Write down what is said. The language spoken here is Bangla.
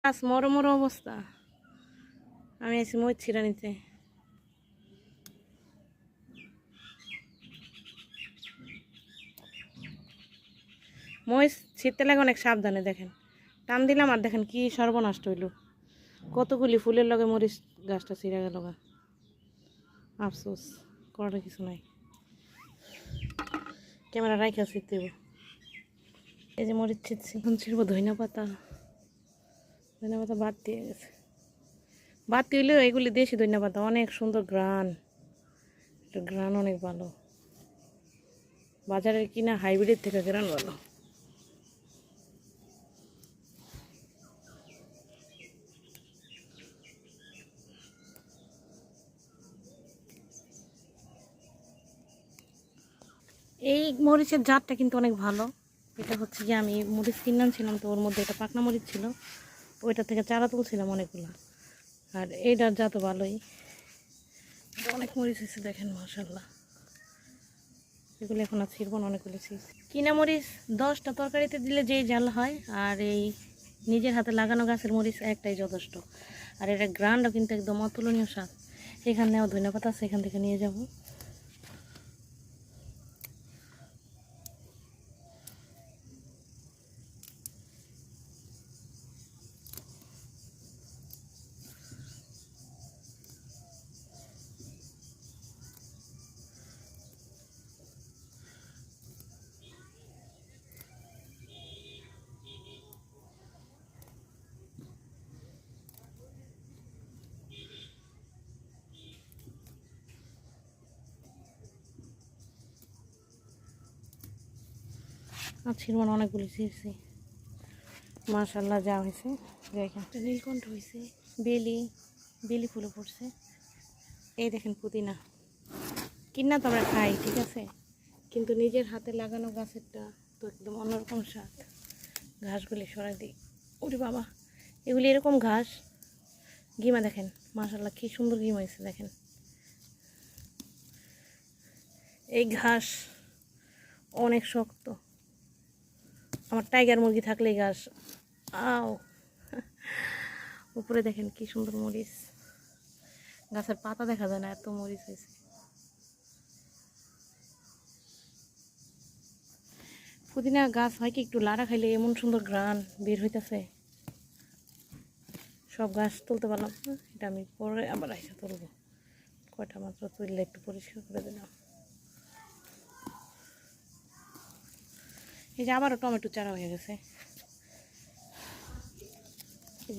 গাছ মরো মরো অবস্থা। আমি আছি মরিচ ছিঁড়া নিতে। মরিচ ছিঁড়তে লাগে অনেক সাবধানে, দেখেন টান দিলাম আর দেখেন কি সর্বনষ্ট হইল। কতগুলি ফুলের লগে মরিচ গাছটা ছিঁড়া গেল গা। আফসোস, করার কিছু নাই, ক্যামেরা রাইখা ছিঁড়তে হইব। এই যে মরিচ ছিঁড়ছি, এখন ছিঁড়বো ধনিয়া পাতা। ধনিয়া পাতা বাড়তি হয়ে গেছে, বাড়তি হইলেও এগুলি দেশি ধনিয়া পাতা, অনেক সুন্দর ঘ্রাণ, ঘ্রাণ অনেক ভালো। বাজারের কিনা হাইব্রিডের থেকে ঘ্রাণ ভালো। এই মরিচের জাতটা কিন্তু অনেক ভালো। এটা হচ্ছে যে আমি মরিচ কিনে আনছিলাম, তো ওর মধ্যে এটা পাকনা মরিচ ছিল, ওইটা থেকে চারা তুলছিলাম অনেকগুলো। আর এইটার জাত ভালোই, অনেক মরিচ হয়েছে দেখেন মাশাআল্লাহ। এগুলো এখন আর ছিড়ব না, অনেকগুলো ছিঁড়ছি। কিনা মরিচ 10টা তরকারিতে দিলে যেই ঝাল হয়, আর এই নিজের হাতে লাগানো গাছের মরিচ একটাই যথেষ্ট। আর এটা গ্রান্ডও কিন্তু একদম অতুলনীয় স্বাদ। এখানেও ধন্যবাদ আছে, এখান থেকে নিয়ে যাব। আর ছিড়ব না, অনেকগুলি ছিঁড়ছি মাশাআল্লাহ। যা হয়েছে দেখেন, নীলকণ্ঠ হয়েছে, বেলি বেলি ফুলে পড়ছে। এই দেখেন পুদিনা, কিনা তো আমরা খাই ঠিক আছে, কিন্তু নিজের হাতে লাগানো গাছেরটা তো একদম অন্যরকম স্বাদ। ঘাসগুলি সরাই দিই। ওরে বাবা, এগুলি এরকম ঘাস। গিমা দেখেন মাশাআল্লাহ, কি সুন্দর গিমা হয়েছে দেখেন। এই ঘাস অনেক শক্ত, আমার টাইগার মুরগি থাকলে এই ঘাস আও। উপরে দেখেন কি সুন্দর মরিচ, গাছের পাতা দেখা যায় না, এত মরিচ হয়েছে। পুদিনা গাছ হয় কি একটু লাড়া খাইলে এমন সুন্দর ঘ্রাণ বের হইতেছে। সব গাছ তুলতে পারলাম না, এটা আমি পরে আবার আইসা তুলবো। কয়টা মাত্র তুললে একটু পরিষ্কার করে দিলাম। এই যে আবারও টমেটো চারা হয়ে গেছে।